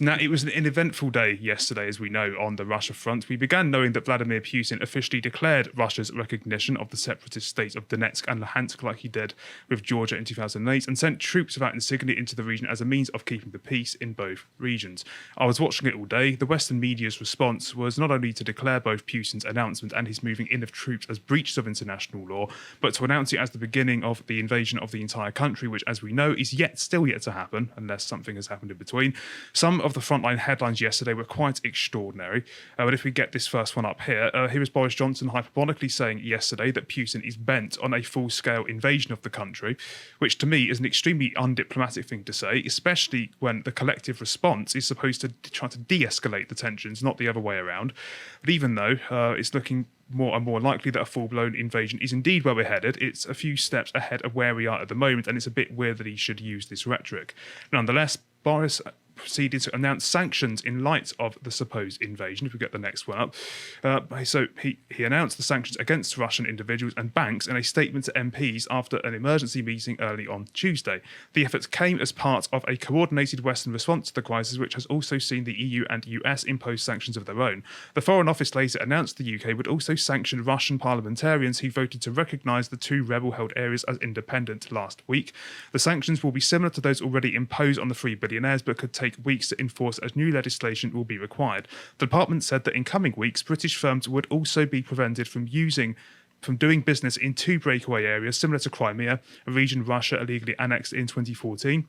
Now, it was an eventful day yesterday, as we know, on the Russia front. We began knowing that Vladimir Putin officially declared Russia's recognition of the separatist states of Donetsk and Luhansk like he did with Georgia in 2008 and sent troops without insignia into the region as a means of keeping the peace in both regions. I was watching it all day. The Western media's response was not only to declare both Putin's announcement and his moving in of troops as breaches of international law, but to announce it as the beginning of the invasion of the entire country, which, as we know, is still yet to happen, unless something has happened in between. Some of the frontline headlines yesterday were quite extraordinary. But if we get this first one up here, here is Boris Johnson hyperbolically saying yesterday that Putin is bent on a full-scale invasion of the country, which to me is an extremely undiplomatic thing to say, especially when the collective response is supposed to try to de-escalate the tensions, not the other way around. But even though it's looking more and more likely that a full-blown invasion is indeed where we're headed, it's a few steps ahead of where we are at the moment, and it's a bit weird that he should use this rhetoric. Nonetheless, Boris proceeded to announce sanctions in light of the supposed invasion. If we get the next one up. So he announced the sanctions against Russian individuals and banks in a statement to MPs after an emergency meeting early on Tuesday. The efforts came as part of a coordinated Western response to the crisis, which has also seen the EU and US impose sanctions of their own. The Foreign Office later announced the UK would also sanction Russian parliamentarians who voted to recognise the two rebel-held areas as independent last week. The sanctions will be similar to those already imposed on the three billionaires, but could take weeks to enforce as new legislation will be required. The department said that in coming weeks, British firms would also be prevented from doing business in two breakaway areas similar to Crimea, a region Russia illegally annexed in 2014.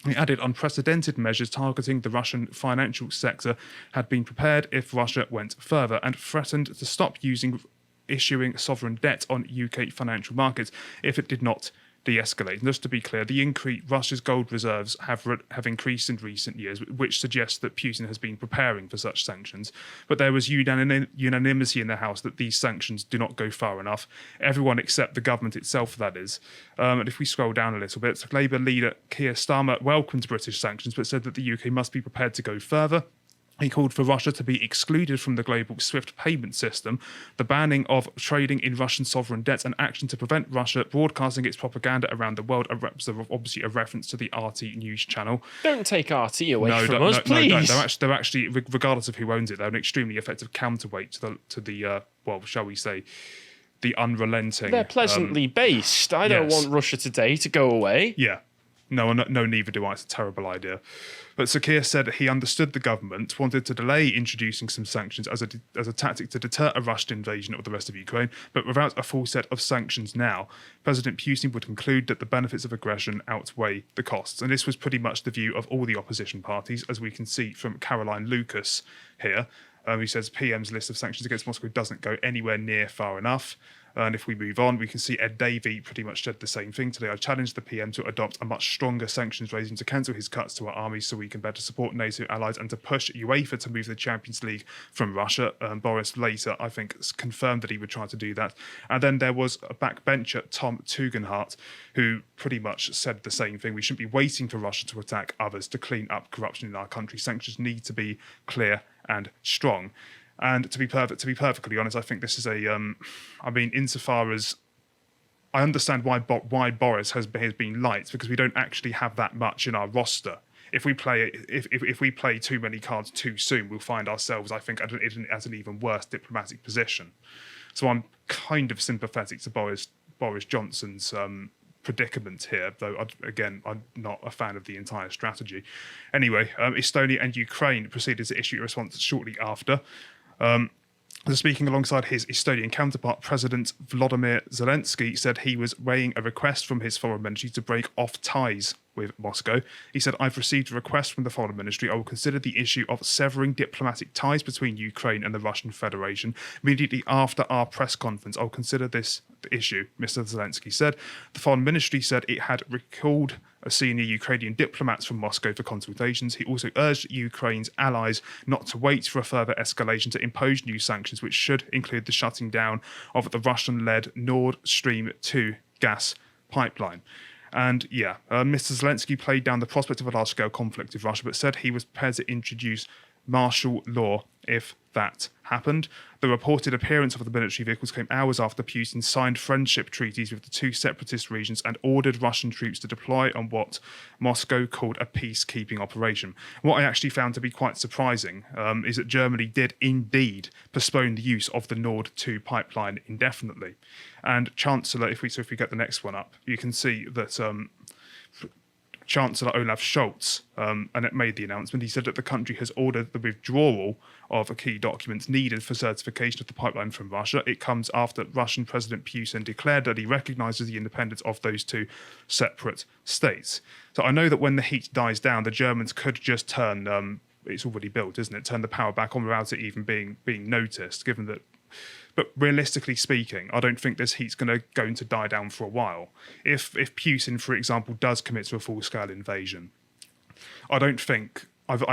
It added unprecedented measures targeting the Russian financial sector had been prepared if Russia went further, and threatened to stop issuing sovereign debt on UK financial markets if it did not de-escalate. And just to be clear, Russia's gold reserves have increased in recent years, which suggests that Putin has been preparing for such sanctions. But there was unanimity in the House that these sanctions do not go far enough. Everyone except the government itself, that is. And if we scroll down a little bit, Labour leader Keir Starmer welcomed British sanctions, but said that the UK must be prepared to go further. He called for Russia to be excluded from the global SWIFT payment system, the banning of trading in Russian sovereign debt, and action to prevent Russia broadcasting its propaganda around the world, obviously a reference to the RT news channel. Don't take RT away from us, please. No, they're actually, regardless of who owns it, they're an extremely effective counterweight to the shall we say, the unrelenting. They're pleasantly based. I don't want Russia Today to go away. Yeah. No, neither do I. It's a terrible idea. But Keir said he understood the government wanted to delay introducing some sanctions as a tactic to deter a Russian invasion of the rest of Ukraine, but without a full set of sanctions now, President Putin would conclude that the benefits of aggression outweigh the costs. And this was pretty much the view of all the opposition parties, as we can see from Caroline Lucas here, who says PM's list of sanctions against Moscow doesn't go anywhere near far enough. And if we move on, we can see Ed Davey pretty much said the same thing today. I challenged the PM to adopt a much stronger sanctions regime, to cancel his cuts to our army so we can better support NATO allies, and to push UEFA to move the Champions League from Russia. Boris later, I think, confirmed that he would try to do that. And then there was a backbencher, Tom Tugendhat, who pretty much said the same thing. We shouldn't be waiting for Russia to attack others to clean up corruption in our country. Sanctions need to be clear and strong. And to be perfectly honest, I think this is insofar as I understand why Boris has been liked, because we don't actually have that much in our roster. If we play too many cards too soon, we'll find ourselves, I think, at an even worse diplomatic position. So I'm kind of sympathetic to Boris Johnson's predicament here, though I'm not a fan of the entire strategy. Anyway, Estonia and Ukraine proceeded to issue a response shortly after. Speaking alongside his Estonian counterpart, President Volodymyr Zelensky said he was weighing a request from his foreign ministry to break off ties with Moscow. He said, "I've received a request from the foreign ministry. I will consider the issue of severing diplomatic ties between Ukraine and the Russian Federation. Immediately after our press conference, I'll consider this issue," Mr. Zelensky said. The foreign ministry said it had recalled senior Ukrainian diplomats from Moscow for consultations. He also urged Ukraine's allies not to wait for a further escalation to impose new sanctions, which should include the shutting down of the Russian-led Nord Stream 2 gas pipeline. And Mr. Zelensky played down the prospect of a large-scale conflict with Russia, but said he was prepared to introduce martial law if that happened. The reported appearance of the military vehicles came hours after Putin signed friendship treaties with the two separatist regions and ordered Russian troops to deploy on what Moscow called a peacekeeping operation. What I actually found to be quite surprising is that Germany did indeed postpone the use of the Nord 2 pipeline indefinitely. And Chancellor, if we get the next one up, you can see that Chancellor Olaf Scholz, and it made the announcement, he said that the country has ordered the withdrawal of key documents needed for certification of the pipeline from Russia. It comes after Russian President Putin declared that he recognises the independence of those two separate states. So I know that when the heat dies down, the Germans could just turn, it's already built, isn't it, turn the power back on without it even being noticed, given that. But realistically speaking, I don't think this heat's going to die down for a while. If Putin, for example, does commit to a full-scale invasion, I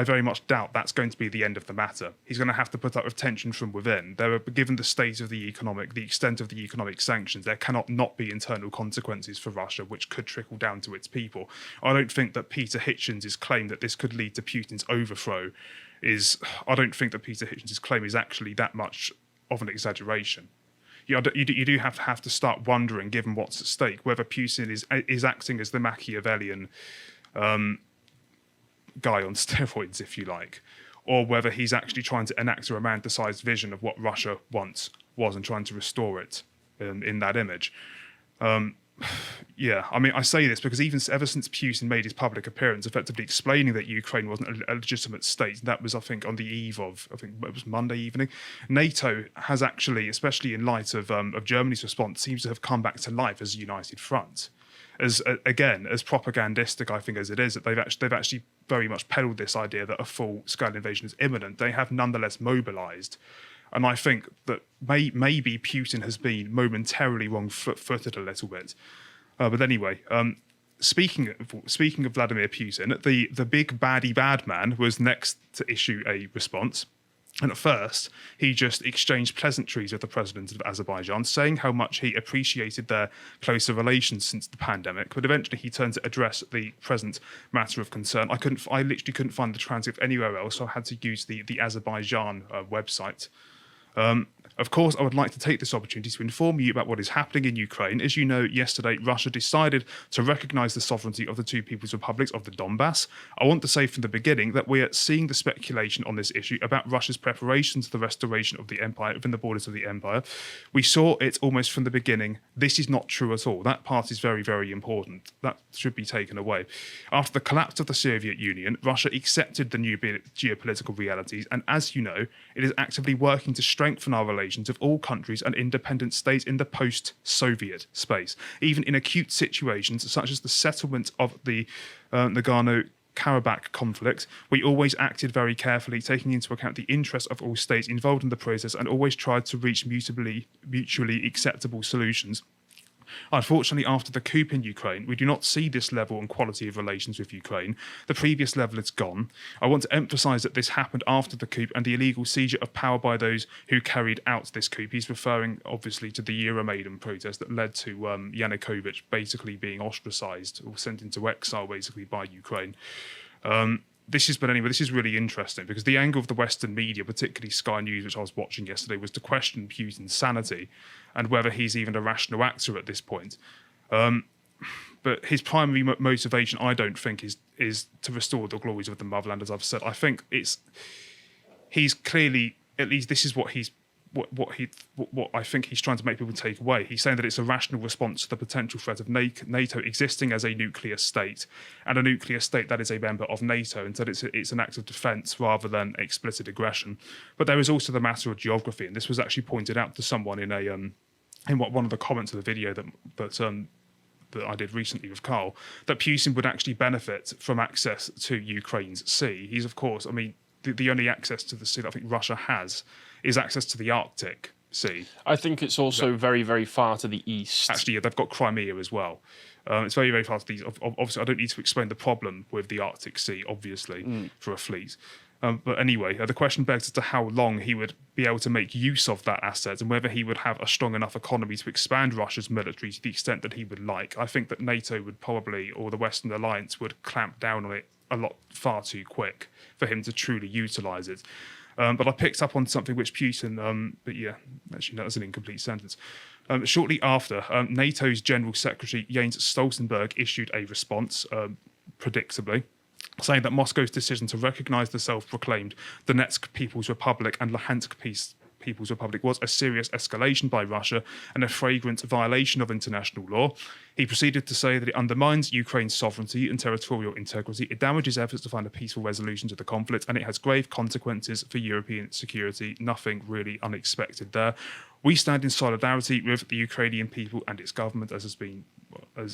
very much doubt that's going to be the end of the matter. He's going to have to put up with tension from within. Given the state of the extent of the economic sanctions, there cannot not be internal consequences for Russia, which could trickle down to its people. I don't think that Peter Hitchens' claim that this could lead to Putin's overthrow is actually that much of an exaggeration. You do have to start wondering, given what's at stake, whether Putin is acting as the Machiavellian guy on steroids, if you like, or whether he's actually trying to enact a romanticized vision of what Russia once was and trying to restore it in that image. Yeah, I mean, I say this because ever since Putin made his public appearance effectively explaining that Ukraine wasn't a legitimate state, that was, I think, on the eve of, I think it was Monday evening, NATO has actually, especially in light of Germany's response, seems to have come back to life as a united front. As propagandistic, I think, as it is, that they've actually very much peddled this idea that a full-scale invasion is imminent. They have nonetheless mobilised. And I think that maybe Putin has been momentarily wrong-footed a little bit. But anyway, speaking of Vladimir Putin, the big baddie bad man was next to issue a response. And at first, he just exchanged pleasantries with the president of Azerbaijan, saying how much he appreciated their closer relations since the pandemic. But eventually, he turned to address the present matter of concern. I literally couldn't find the transcript anywhere else, so I had to use the Azerbaijan website. Of course, I would like to take this opportunity to inform you about what is happening in Ukraine. As you know, yesterday, Russia decided to recognise the sovereignty of the two people's republics of the Donbass. I want to say from the beginning that we are seeing the speculation on this issue about Russia's preparations for the restoration of the empire within the borders of the empire. We saw it almost from the beginning. This is not true at all. That part is very, very important. That should be taken away. After the collapse of the Soviet Union, Russia accepted the new geopolitical realities, and as you know, it is actively working to strengthen our relations of all countries and independent states in the post-Soviet space, even in acute situations such as the settlement of the Nagorno-Karabakh conflict. We always acted very carefully, taking into account the interests of all states involved in the process, and always tried to reach mutually acceptable solutions. Unfortunately, after the coup in Ukraine, we do not see this level and quality of relations with Ukraine. The previous level is gone. I want to emphasise that this happened after the coup and the illegal seizure of power by those who carried out this coup. He's referring, obviously, to the Euromaidan protest that led to Yanukovych basically being ostracised or sent into exile, basically, by Ukraine. This is really interesting because the angle of the Western media, particularly Sky News, which I was watching yesterday, was to question Putin's sanity and whether he's even a rational actor at this point. But his primary motivation, I don't think, is to restore the glories of the motherland, as I've said. I think he's clearly, at least this is what I think he's trying to make people take away. He's saying that it's a rational response to the potential threat of NATO existing as a nuclear state, and a nuclear state that is a member of NATO, and that it's an act of defence rather than explicit aggression. But there is also the matter of geography, and this was actually pointed out to someone in one of the comments of the video that I did recently with Carl, that Putin would actually benefit from access to Ukraine's sea. He's, of course, I mean, the only access to the sea that I think Russia has is access to the Arctic Sea. I think it's also very, very far to the east. Actually, yeah, they've got Crimea as well. It's very, very far to the east. Obviously, I don't need to explain the problem with the Arctic Sea, obviously, for a fleet. But anyway, the question begs as to how long he would be able to make use of that asset and whether he would have a strong enough economy to expand Russia's military to the extent that he would like. I think that NATO would probably, or the Western alliance, would clamp down on it far too quick for him to truly utilise it. But I picked up on something which Putin, but yeah, actually, no, that's an incomplete sentence. Shortly after, NATO's General Secretary Jens Stoltenberg issued a response, predictably, saying that Moscow's decision to recognise the self-proclaimed Donetsk People's Republic and Luhansk People's Republic was a serious escalation by Russia and a flagrant violation of international law. He proceeded to say that it undermines Ukraine's sovereignty and territorial integrity, it damages efforts to find a peaceful resolution to the conflict, and it has grave consequences for European security. Nothing really unexpected there. We stand in solidarity with the Ukrainian people and its government, as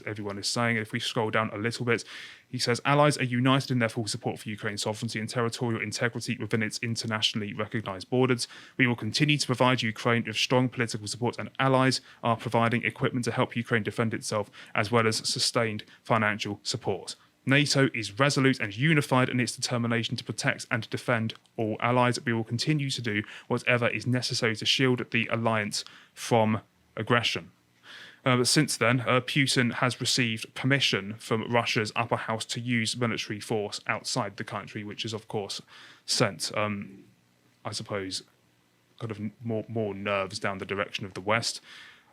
everyone is saying. If we scroll down a little bit, he says, allies are united in their full support for Ukraine's sovereignty and territorial integrity within its internationally recognised borders. We will continue to provide Ukraine with strong political support, and allies are providing equipment to help Ukraine defend itself, as well as sustained financial support. NATO is resolute and unified in its determination to protect and defend all allies. We will continue to do whatever is necessary to shield the alliance from aggression. But since then, Putin has received permission from Russia's upper house to use military force outside the country, which is, of course, sent, I suppose, kind of more nerves down the direction of the West.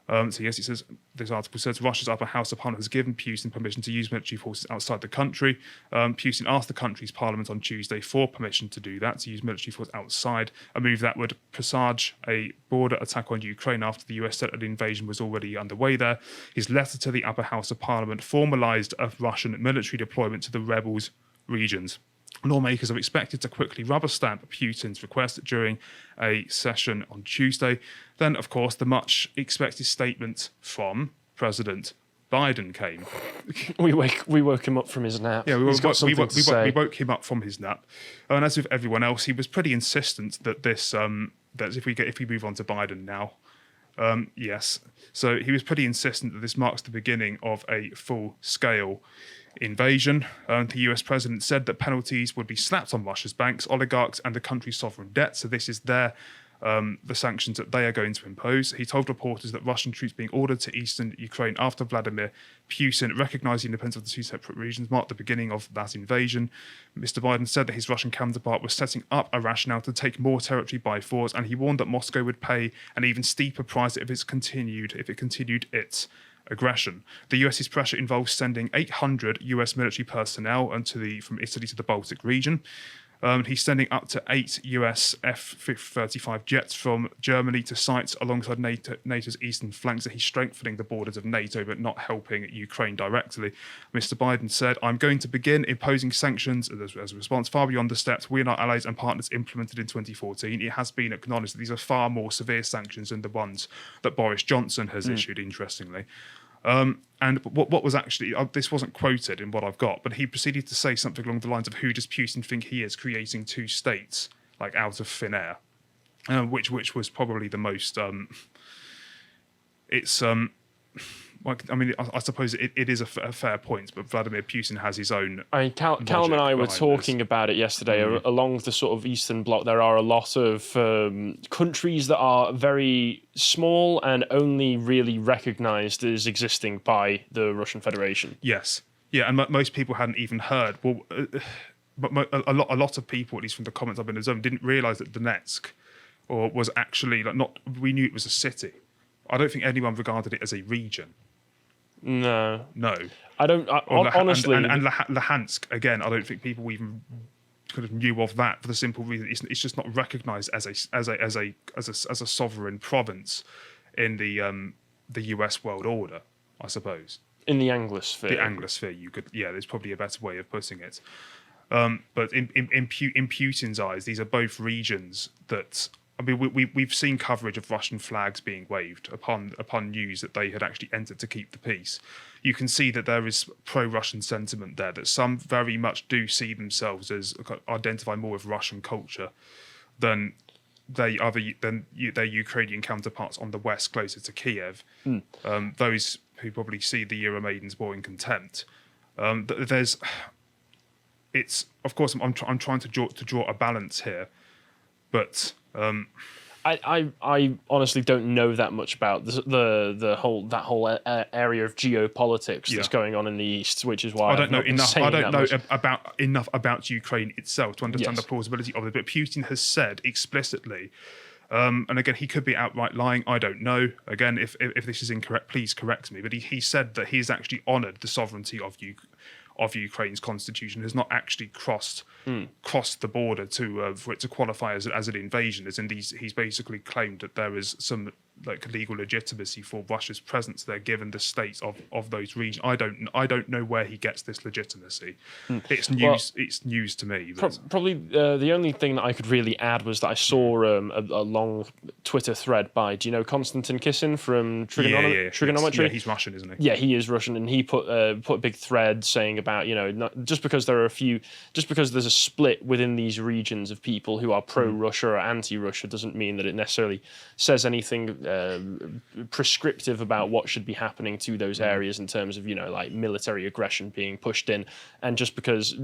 So yes, it says, this article says Russia's upper house parliament has given Putin permission to use military forces outside the country. Putin asked the country's parliament on Tuesday for permission to do that, to use military force outside, a move that would presage a border attack on Ukraine after the US said an invasion was already underway there. His letter to the upper house of parliament formalised a Russian military deployment to the rebels' regions. Lawmakers are expected to quickly rubber stamp Putin's request during a session on Tuesday. Then, of course, the much expected statement from President Biden came. We woke him up from his nap. Yeah, we woke him up from his nap. And as with everyone else, he was pretty insistent that this that if we move on to Biden now. Yes. So he was pretty insistent that this marks the beginning of a full-scale invasion. The US president said that penalties would be slapped on Russia's banks, oligarchs, and the country's sovereign debt. So this is the sanctions that they are going to impose. He told reporters that Russian troops being ordered to eastern Ukraine after Vladimir Putin recognised the independence of the two separate regions marked the beginning of that invasion. Mr. Biden said that his Russian counterpart was setting up a rationale to take more territory by force, and he warned that Moscow would pay an even steeper price if it continued its aggression. The US's pressure involves sending 800 US military personnel from Italy to the Baltic region. He's sending up to 8 US F-35 jets from Germany to sites alongside NATO's eastern flanks. So he's strengthening the borders of NATO but not helping Ukraine directly. Mr. Biden said, I'm going to begin imposing sanctions as a response far beyond the steps we and our allies and partners implemented in 2014. It has been acknowledged that these are far more severe sanctions than the ones that Boris Johnson has issued, interestingly. And what was actually, this wasn't quoted in what I've got, but he proceeded to say something along the lines of, who does Putin think he is, creating two states, like out of thin air, which was probably the most, I suppose it is a fair point, but Vladimir Putin has his own. I mean, Callum and I were talking about it yesterday. Along the sort of Eastern Bloc, there are a lot of countries that are very small and only really recognised as existing by the Russian Federation. Yes, yeah, and most people hadn't even heard. Well, but a lot of people, at least from the comments I've been observing, didn't realise that Donetsk, or was actually we knew it was a city. I don't think anyone regarded it as a region. No. I don't. Honestly, and Luhansk again. I don't think people even kind of knew of that for the simple reason it's just not recognised as a sovereign province in the US world order, I suppose. In the Anglosphere. The Anglosphere, you could. Yeah, there's probably a better way of putting it. But in Putin's eyes, these are both regions that. I mean, we've seen coverage of Russian flags being waved upon news that they had actually entered to keep the peace. You can see that there is pro-Russian sentiment there, that some very much do see themselves as identify more with Russian culture than their Ukrainian counterparts on the west, closer to Kiev. Those who probably see the Euromaidens more in contempt. It's of course I'm trying to draw a balance here, but. I honestly don't know that much about the whole area of geopolitics that's going on in the East, which is why I don't know enough. I don't know enough about Ukraine itself to understand the plausibility of it. But Putin has said explicitly, and again, he could be outright lying. I don't know. Again, if this is incorrect, please correct me. But he said that he's actually honoured the sovereignty of Ukraine's constitution, has not actually crossed the border for it to qualify as an invasion. As in, he's basically claimed that there is some legal legitimacy for Russia's presence there, given the state of those regions. I don't know where he gets this legitimacy. It's news. Well, it's news to me. Probably the only thing that I could really add was that I saw a long Twitter thread by, do you know Konstantin Kisin from Trigonometry? Yeah, he's Russian, isn't he? Yeah, he is Russian, and he put a big thread saying about, just because there's a split within these regions of people who are pro-Russia or anti-Russia doesn't mean that it necessarily says anything prescriptive about what should be happening to those areas in terms of military aggression being pushed in. And just because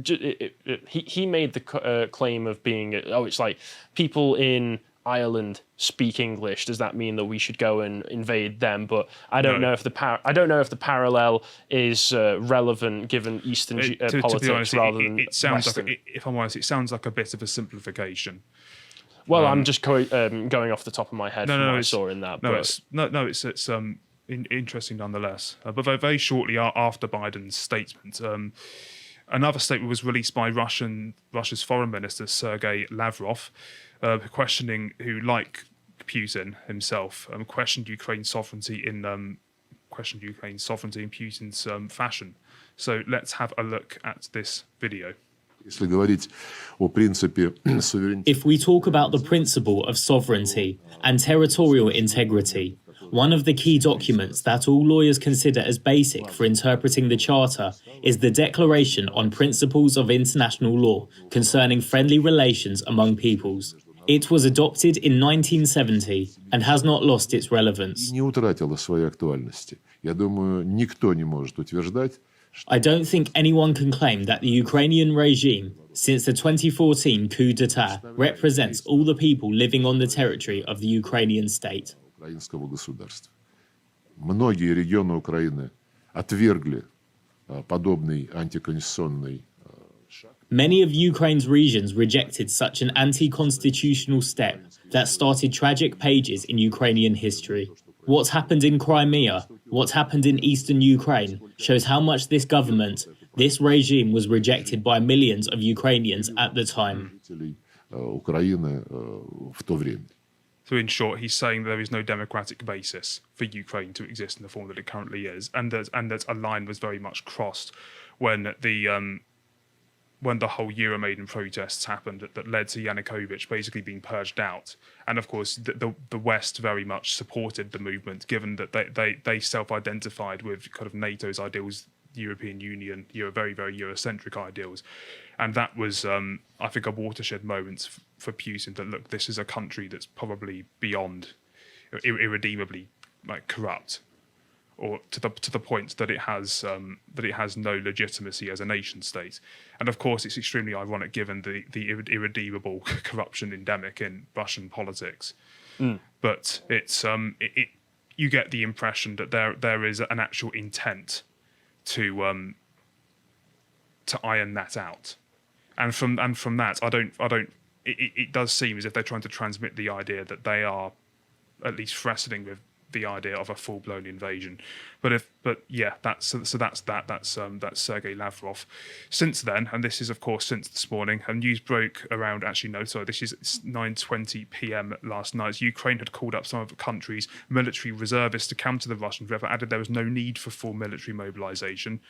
he made the claim of being it's like people in Ireland speak English, does that mean that we should go and invade them? But I don't know if the parallel is relevant given Eastern politics, to be honest, rather than it sounds Western. If I'm honest, it sounds like a bit of a simplification. Well, I'm just going off the top of my head from what I saw in that. It's interesting nonetheless. But very shortly after Biden's statement, another statement was released by Russia's foreign minister Sergei Lavrov, who, like Putin himself, questioned Ukraine's sovereignty in Putin's fashion. So let's have a look at this video. If we talk about the principle of sovereignty and territorial integrity, one of the key documents that all lawyers consider as basic for interpreting the Charter is the Declaration on Principles of International Law concerning friendly relations among peoples. It was adopted in 1970 and has not lost its relevance. I don't think anyone can claim that the Ukrainian regime, since the 2014 coup d'etat, represents all the people living on the territory of the Ukrainian state. Многие регионы Украины отвергли подобный антиконституционный. Many of Ukraine's regions rejected such an anti-constitutional step that started tragic pages in Ukrainian history. What's happened in Crimea, what's happened in eastern Ukraine, shows how much this government, this regime was rejected by millions of Ukrainians at the time. So in short, he's saying there is no democratic basis for Ukraine to exist in the form that it currently is, and that a line was very much crossed when the whole Euromaidan protests happened that led to Yanukovych basically being purged out. And of course, the West very much supported the movement, given that they self-identified with kind of NATO's ideals, European Union, very, very Eurocentric ideals. And that was, I think, a watershed moment for Putin that, look, this is a country that's probably beyond, irredeemably corrupt, or to the point that it has no legitimacy as a nation state. And of course, it's extremely ironic given the irredeemable corruption endemic in Russian politics. But it's you get the impression that there is an actual intent to iron that out, and from that, I don't. It does seem as if they're trying to transmit the idea that they are at least wrestling with the idea of a full-blown invasion. That's Sergei Lavrov. Since then, and this is of course since this morning, and news broke around, this is 9:20 p.m. last night. Ukraine had called up some of the country's military reservists to counter the Russians, but added there was no need for full military mobilization.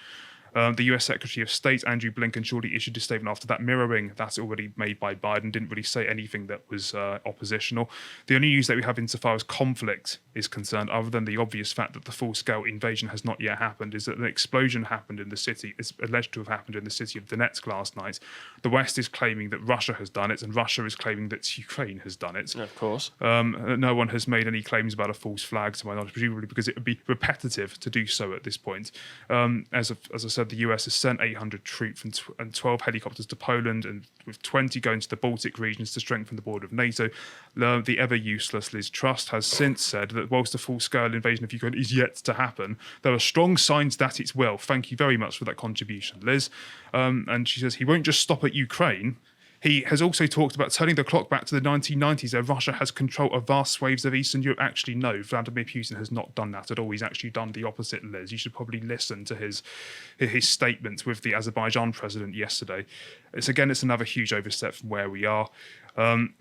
The US Secretary of State, Andrew Blinken, shortly issued a statement after that, mirroring that already made by Biden, didn't really say anything that was oppositional. The only news that we have insofar as conflict is concerned, other than the obvious fact that the full-scale invasion has not yet happened, is that an explosion happened in the city, is alleged to have happened in the city of Donetsk last night. The West is claiming that Russia has done it, and Russia is claiming that Ukraine has done it. Of course. No one has made any claims about a false flag, to my knowledge, presumably because it would be repetitive to do so at this point. As I said said the US has sent 800 troops and 12 helicopters to Poland, and with 20 going to the Baltic regions to strengthen the border of NATO. The ever-useless Liz Truss has since said that whilst a full-scale invasion of Ukraine is yet to happen, there are strong signs that it will. Thank you very much for that contribution, Liz. And she says he won't just stop at Ukraine. He has also talked about turning the clock back to the 1990s, where Russia has control of vast swathes of Eastern Europe. Actually, no, Vladimir Putin has not done that at all. He's actually done the opposite, Liz. You should probably listen to his statement with the Azerbaijan president yesterday. It's another huge overstep from where we are. Putin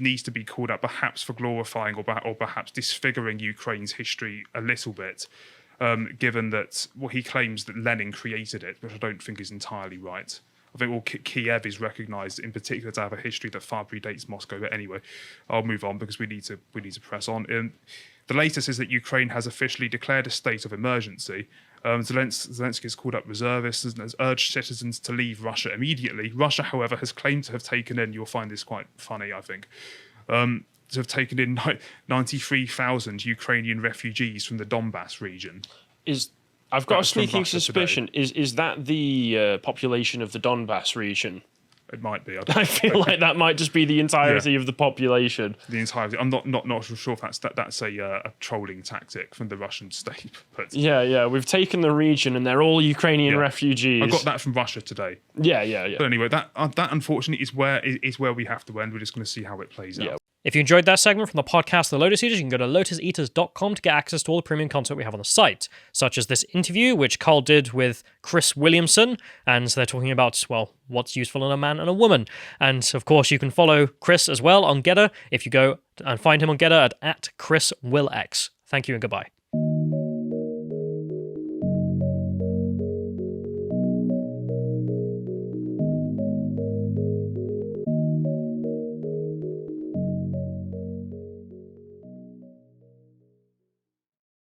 needs to be called out, perhaps for glorifying or perhaps disfiguring Ukraine's history a little bit, given that he claims that Lenin created it, which I don't think is entirely right. I think Kiev is recognised in particular to have a history that far predates Moscow. But anyway, I'll move on because we need to press on. The latest is that Ukraine has officially declared a state of emergency. Zelensky has called up reservists and has urged citizens to leave Russia immediately. Russia, however, has claimed to have taken in, you'll find this quite funny, I think, to have taken in 93,000 Ukrainian refugees from the Donbass region. I've got a sneaking suspicion. Is that the population of the Donbass region? It might be. I feel like that might just be the entirety of the population. The entirety. I'm not sure if that's a trolling tactic from the Russian state. But yeah. We've taken the region, and they're all Ukrainian refugees. I got that from Russia today. Yeah. But anyway, that unfortunately is where we have to end. We're just going to see how it plays out. If you enjoyed that segment from the podcast The Lotus Eaters, you can go to lotuseaters.com to get access to all the premium content we have on the site, such as this interview, which Carl did with Chris Williamson, and they're talking about, well, what's useful in a man and a woman. And, of course, you can follow Chris as well on Getter if you go and find him on Getter at @ChrisWillX. Thank you and goodbye.